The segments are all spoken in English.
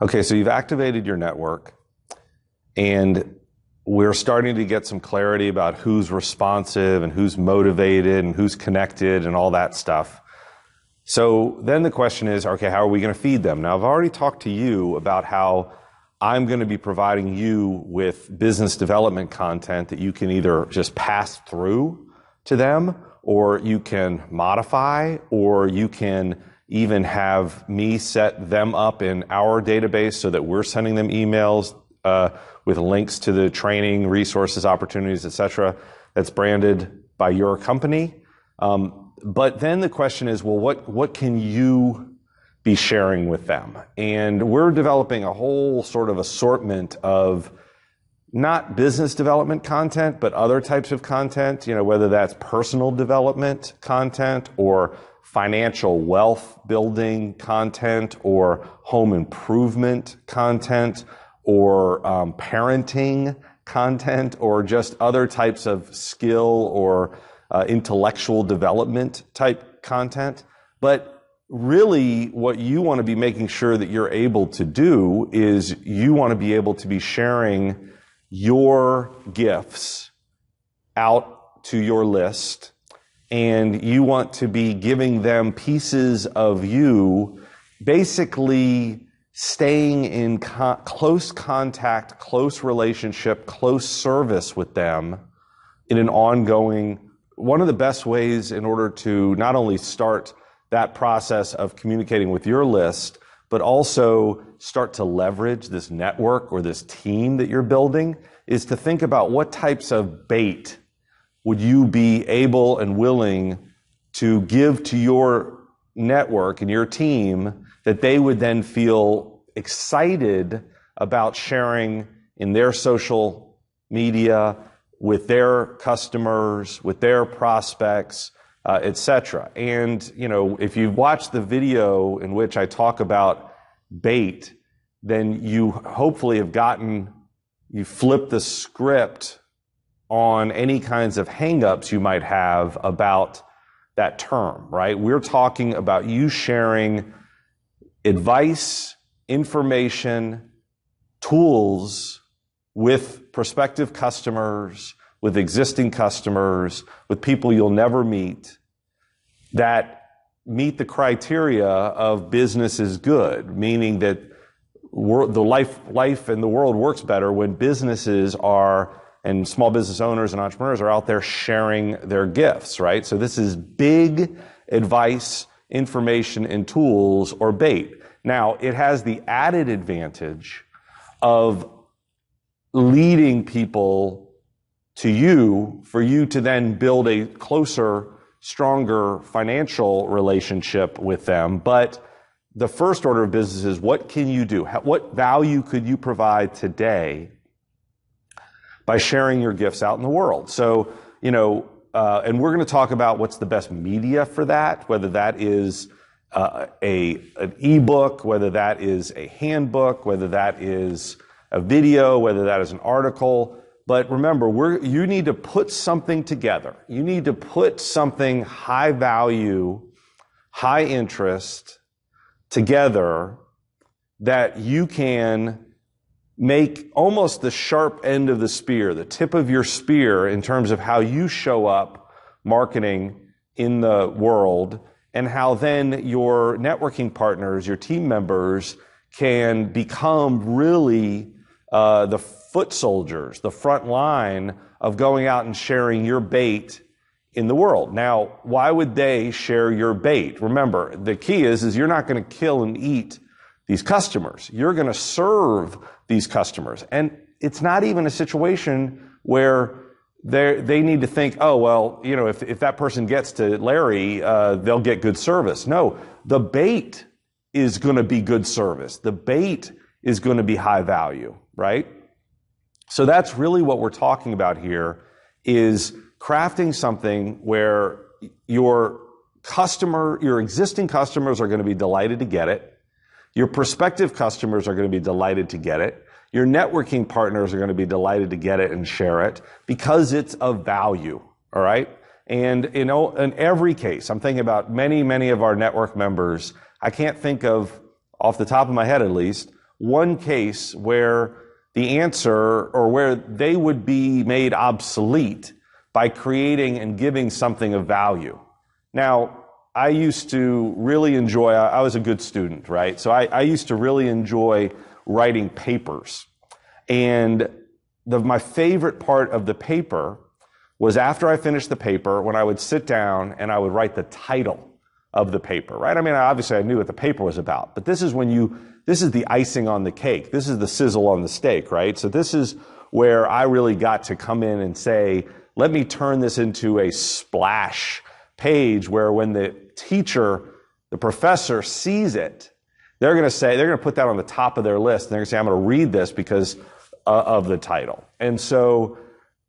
Okay, so you've activated your network, and we're starting to get some clarity about who's responsive and who's motivated and who's connected and all that stuff. So then the question is, okay, how are we going to feed them? Now, I've already talked to you about how I'm going to be providing you with business development content that you can either just pass through to them, or you can modify, or you can even have me set them up in our database so that we're sending them emails with links to the training, resources, opportunities, etc. that's branded by your company. But then the question is, well, what can you be sharing with them? And we're developing a whole sort of assortment of not business development content, but other types of content, whether that's personal development content or financial wealth building content or home improvement content or parenting content or just other types of skill or intellectual development type content. But really what you want to be making sure that you're able to do is you want to be able to be sharing your gifts out to your list, and you want to be giving them pieces of you, basically staying in close contact, close relationship, close service with them in an ongoing. One of the best ways in order to not only start that process of communicating with your list, but also start to leverage this network or this team that you're building, is to think about what types of bait would you be able and willing to give to your network and your team that they would then feel excited about sharing in their social media, with their customers, with their prospects, etc. And, if you've watched the video in which I talk about bait, then you hopefully have you flipped the script on any kinds of hangups you might have about that term, right? We're talking about you sharing advice, information, tools with prospective customers, with existing customers, with people you'll never meet, that meet the criteria of business is good, meaning that the life and the world works better when businesses and small business owners and entrepreneurs are out there sharing their gifts, right? So this is big advice, information, and tools, or bait. Now, it has the added advantage of leading people to you for you to then build a closer, stronger financial relationship with them. But the first order of business is, what can you do? What value could you provide today by sharing your gifts out in the world? So, and we're going to talk about what's the best media for that, whether that is an ebook, whether that is a handbook, whether that is a video, whether that is an article. But remember, you need to put something together. You need to put something high value, high interest together that you can make almost the sharp end of the spear, the tip of your spear, in terms of how you show up marketing in the world, and how then your networking partners, your team members, can become really the foot soldiers, the front line of going out and sharing your bait in the world. Now, why would they share your bait? Remember, the key is you're not going to kill and eat these customers. You're going to serve these customers. And it's not even a situation where they need to think, oh, well, if that person gets to Larry, they'll get good service. No, the bait is going to be good service. The bait is going to be high value, right? So that's really what we're talking about here, is crafting something where your existing customers are going to be delighted to get it. Your prospective customers are going to be delighted to get it. Your networking partners are going to be delighted to get it and share it because it's of value, all right? And, in every case, I'm thinking about many, many of our network members. I can't think of, off the top of my head at least, one case where the answer, or where they would be made obsolete by creating and giving something of value. Now, I used to really enjoy, I was a good student, right? So I used to really enjoy writing papers. And my favorite part of the paper was after I finished the paper, when I would sit down and I would write the title of the paper, right? I mean, obviously I knew what the paper was about, but this is the icing on the cake. This is the sizzle on the steak, right? So this is where I really got to come in and say, let me turn this into a splash page where when the teacher, the professor sees it, they're going to put that on the top of their list. And they're going to say, I'm going to read this because of the title. And so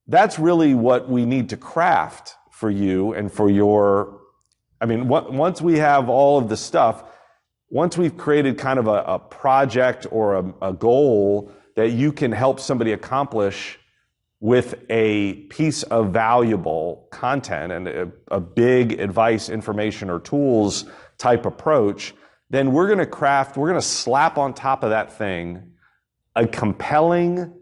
that's really what we need to craft for you and for your, I mean, once we have all of the stuff, once we've created kind of a project or a goal that you can help somebody accomplish with a piece of valuable content and a big advice, information, or tools type approach, then we're going to slap on top of that thing a compelling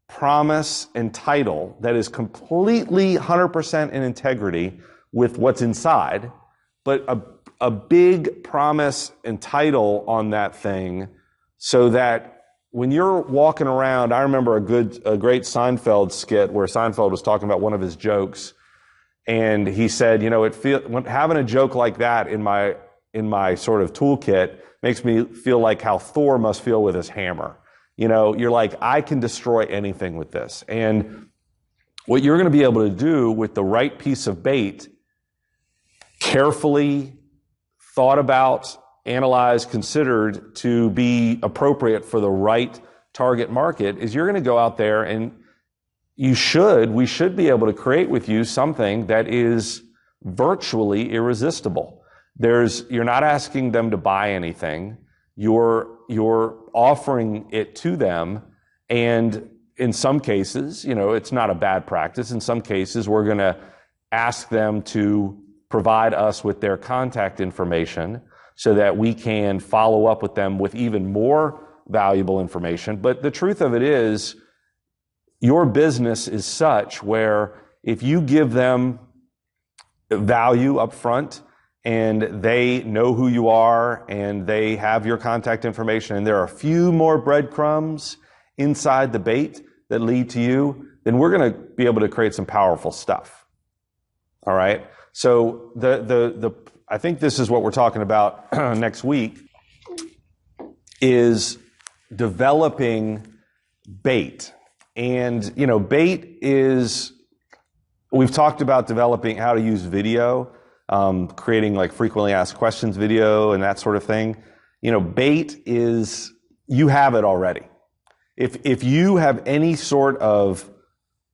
promise and title that is completely 100% in integrity with what's inside, but a big promise and title on that thing so that when you're walking around, I remember a great Seinfeld skit where Seinfeld was talking about one of his jokes, and he said, having a joke like that in my sort of toolkit makes me feel like how Thor must feel with his hammer. You're like, I can destroy anything with this. And what you're going to be able to do with the right piece of bait, carefully thought about, analyzed, considered to be appropriate for the right target market, is you're going to go out there and we should be able to create with you something that is virtually irresistible. You're not asking them to buy anything. You're offering it to them. And in some cases, it's not a bad practice. In some cases, we're going to ask them to provide us with their contact information so that we can follow up with them with even more valuable information. But the truth of it is, your business is such where if you give them value up front and they know who you are and they have your contact information and there are a few more breadcrumbs inside the bait that lead to you, then we're going to be able to create some powerful stuff. All right? So I think this is what we're talking about next week, is developing bait. And, bait is, we've talked about developing how to use video, creating like frequently asked questions video and that sort of thing. Bait is, you have it already. If you have any sort of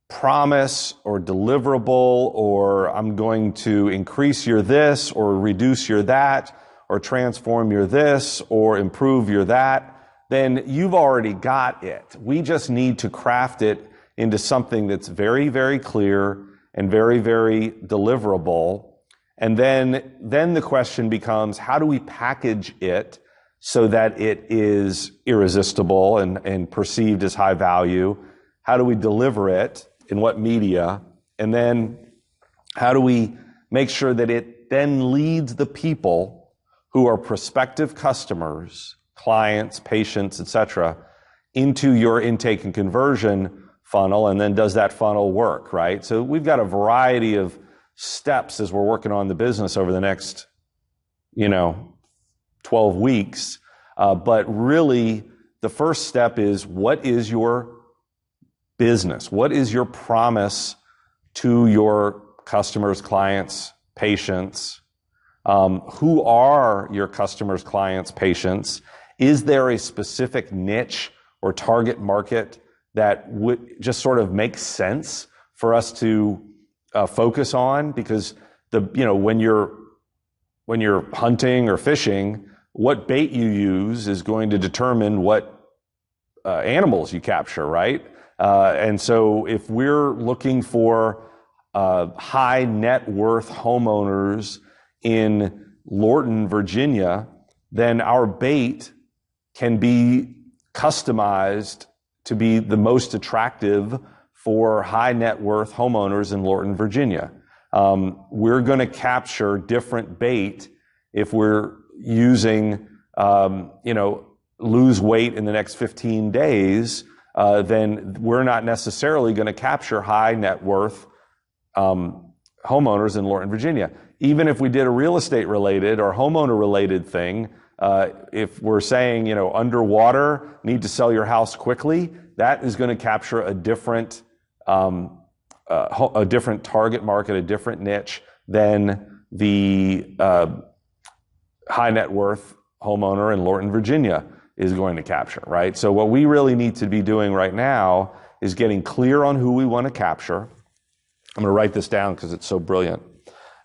promise or deliverable, or I'm going to increase your this or reduce your that or transform your this or improve your that, then you've already got it. We just need to craft it into something that's very, very clear and very, very deliverable. And then the question becomes, how do we package it so that it is irresistible and perceived as high value? How do we deliver it? In what media? And then how do we make sure that it then leads the people who are prospective customers, clients, patients, etc., into your intake and conversion funnel, and then does that funnel work, right? So we've got a variety of steps as we're working on the business over the next, 12 weeks. But really, the first step is, what is your business? What is your promise to your customers, clients, patients? Who are your customers, clients, patients? Is there a specific niche or target market that would just sort of make sense for us to focus on? Because when you're hunting or fishing, what bait you use is going to determine what animals you capture, right? And so if we're looking for high net worth homeowners in Lorton, Virginia, then our bait can be customized to be the most attractive for high net worth homeowners in Lorton, Virginia. We're going to capture different bait if we're using, lose weight in the next 15 days, then we're not necessarily going to capture high net worth homeowners in Lorton, Virginia. Even if we did a real estate related or homeowner related thing, if we're saying, underwater, need to sell your house quickly, that is going to capture a different target market, a different niche than the high net worth homeowner in Lorton, Virginia is going to capture, right? So what we really need to be doing right now is getting clear on who we want to capture. I'm going to write this down because it's so brilliant.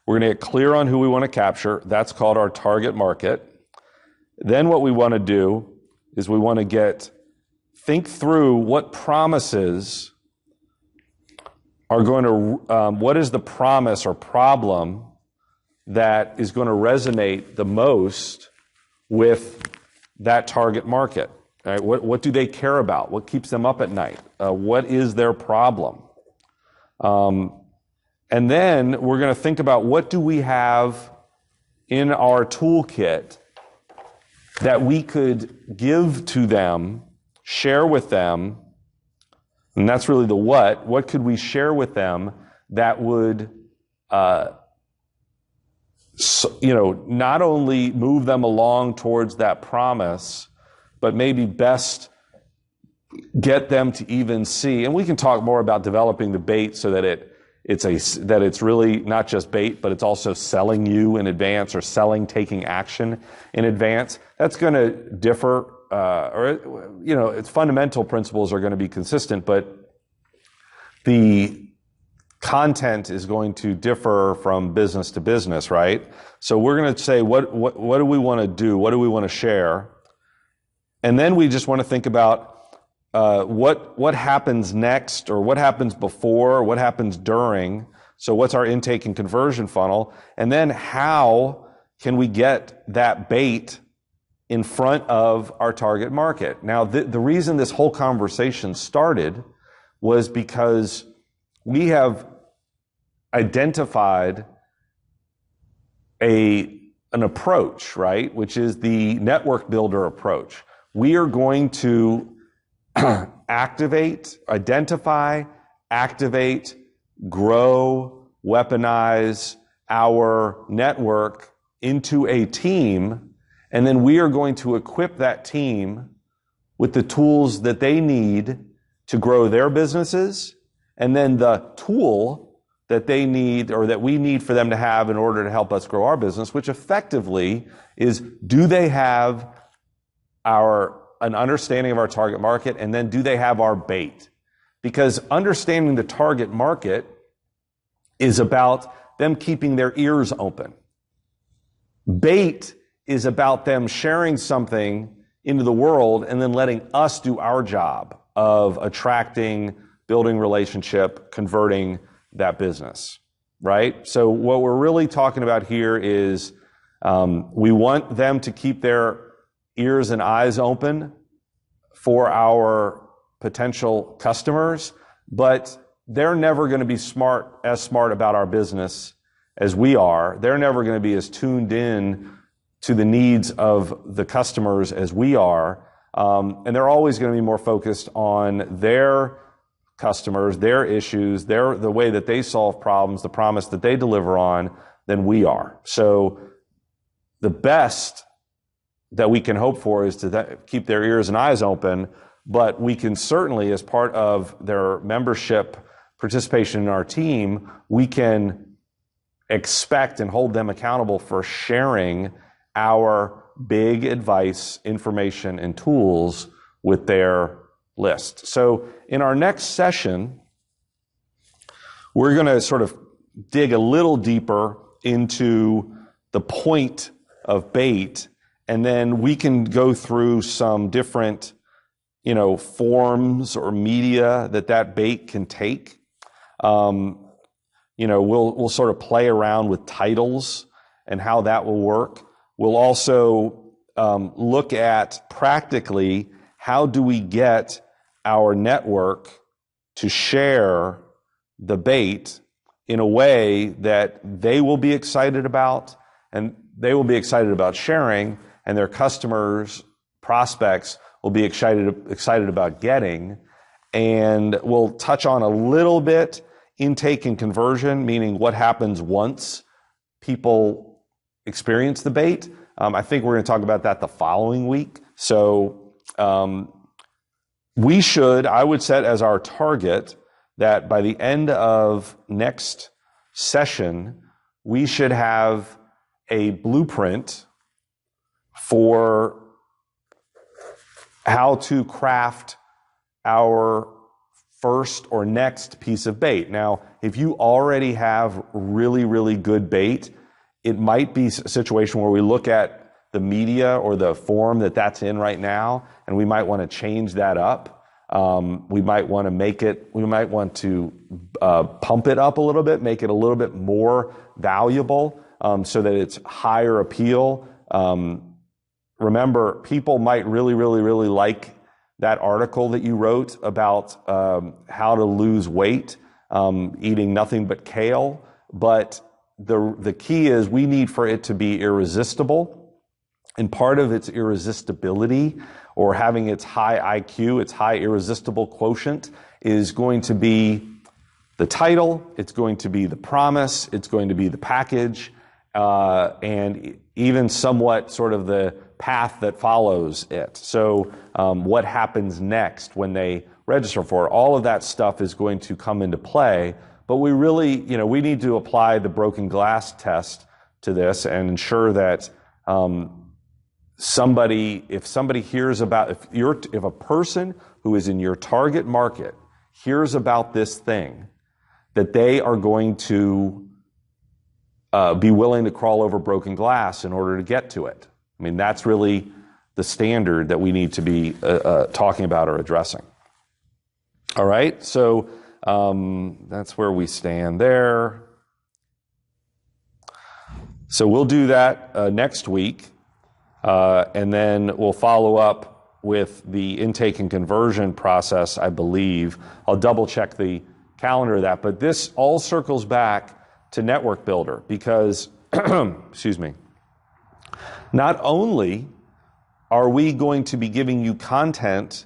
We're going to get clear on who we want to capture. That's called our target market. Then what we want to do is we want to think through what promises are going to, what is the promise or problem that is going to resonate the most with that target market. Right? What do they care about? What keeps them up at night? What is their problem? And then we're going to think about what do we have in our toolkit that we could give to them, share with them, and that's really the what. What could we share with them that would, not only move them along towards that promise, but maybe best get them to even see. And we can talk more about developing the bait so that it's really not just bait, but it's also selling you in advance or taking action in advance. That's going to differ, its fundamental principles are going to be consistent, but the content is going to differ from business to business, right? So we're going to say, what do we want to do? What do we want to share? And then we just want to think about what happens next, or what happens before, or what happens during. So what's our intake and conversion funnel? And then how can we get that bait in front of our target market? Now, the reason this whole conversation started was because we have identified an approach, right? Which is the network builder approach. We are going to identify, activate, grow, weaponize our network into a team, and then we are going to equip that team with the tools that they need to grow their businesses, and then the tool that they need, or that we need for them to have in order to help us grow our business, which effectively is, do they have an understanding of our target market, and then do they have our bait? Because understanding the target market is about them keeping their ears open. Bait is about them sharing something into the world and then letting us do our job of attracting, building relationship, converting that business, right? So what we're really talking about here is we want them to keep their ears and eyes open for our potential customers, but they're never going to be as smart about our business as we are. They're never going to be as tuned in to the needs of the customers as we are. And they're always going to be more focused on their customers, their issues, the way that they solve problems, the promise that they deliver on, than we are. So the best that we can hope for is to keep their ears and eyes open, but we can certainly, as part of their membership participation in our team, we can expect and hold them accountable for sharing our big advice, information, and tools with their list. So in our next session, we're going to sort of dig a little deeper into the point of bait, and then we can go through some different, forms or media that bait can take. We'll sort of play around with titles and how that will work. We'll also look at practically how do we get our network to share the bait in a way that they will be excited about, and they will be excited about sharing, and their customers, prospects will be excited about getting. And we'll touch on a little bit intake and conversion, meaning what happens once people experience the bait. I think we're going to talk about that the following week. So I would set as our target that by the end of next session, we should have a blueprint for how to craft our first or next piece of bait. Now, if you already have really, really good bait, it might be a situation where we look at the media or the form that that's in right now, and we might want to change that up. We might want to pump it up a little bit, make it a little bit more valuable, so that it's higher appeal. Remember, people might really, really, really like that article that you wrote about how to lose weight, eating nothing but kale. But the key is we need for it to be irresistible. And part of its irresistibility, or having its high IQ, its high irresistible quotient, is going to be the title, it's going to be the promise, it's going to be the package, and even somewhat sort of the path that follows it. So what happens next when they register for it? All of that stuff is going to come into play, but we really, we need to apply the broken glass test to this and ensure that if a person who is in your target market hears about this thing, that they are going to be willing to crawl over broken glass in order to get to it. I mean, that's really the standard that we need to be talking about or addressing. All right, so that's where we stand there. So we'll do that next week, and then we'll follow up with the intake and conversion process, I believe. I'll double check the calendar of that, but this all circles back to Network Builder because, excuse me, not only are we going to be giving you content,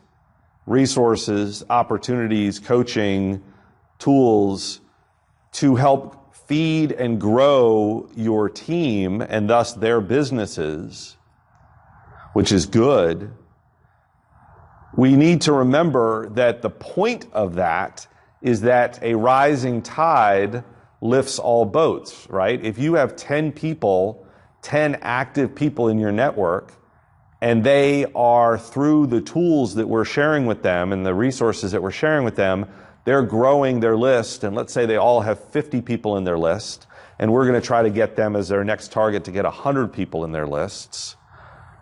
resources, opportunities, coaching, tools to help feed and grow your team and thus their businesses, which is good, we need to remember that the point of that is that a rising tide lifts all boats, right? If you have 10 people, 10 active people in your network, and they are, through the tools that we're sharing with them and the resources that we're sharing with them, they're growing their list, and let's say they all have 50 people in their list, and we're going to try to get them as their next target to get 100 people in their lists,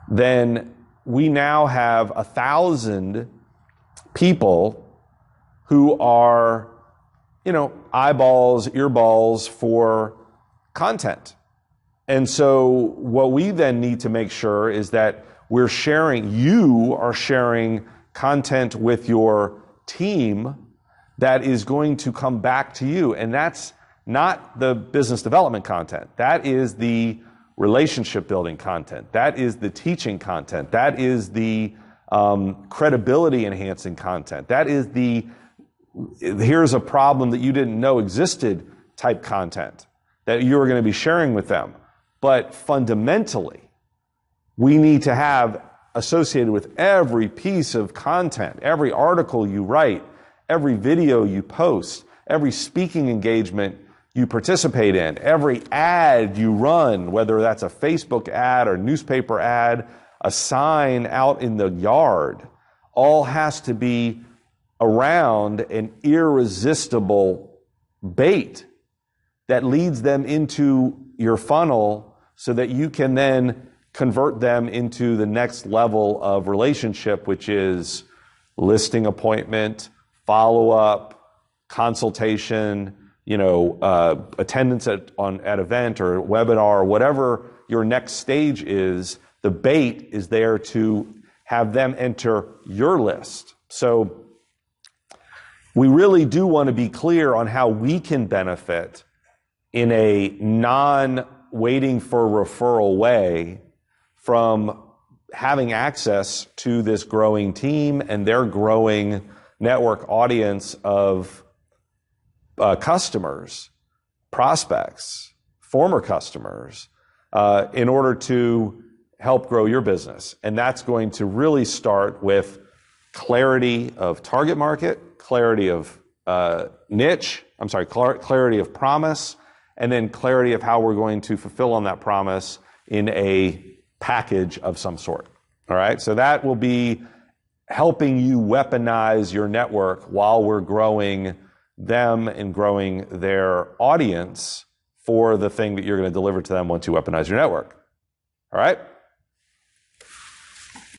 then we now have 1,000 people who are, eyeballs, earballs for content. And so what we then need to make sure is that you are sharing content with your team that is going to come back to you. And that's not the business development content. That is the relationship building content. That is the teaching content. That is the credibility enhancing content. That is the here's a problem that you didn't know existed type content that you are going to be sharing with them. But fundamentally, we need to have associated with every piece of content, every article you write, every video you post, every speaking engagement you participate in, every ad you run, whether that's a Facebook ad or newspaper ad, a sign out in the yard, all has to be around an irresistible bait that leads them into your funnel so that you can then convert them into the next level of relationship, which is listing appointment, follow-up, consultation, attendance at event or webinar, or whatever your next stage is. The bait is there to have them enter your list. So we really do want to be clear on how we can benefit in a non-waiting for referral way from having access to this growing team and their growing network audience of customers, prospects, former customers, in order to help grow your business. And that's going to really start with clarity of target market, clarity of clarity of promise, and then clarity of how we're going to fulfill on that promise in a package of some sort. All right, so that will be helping you weaponize your network while we're growing them and growing their audience for the thing that you're going to deliver to them once you weaponize your network. All right?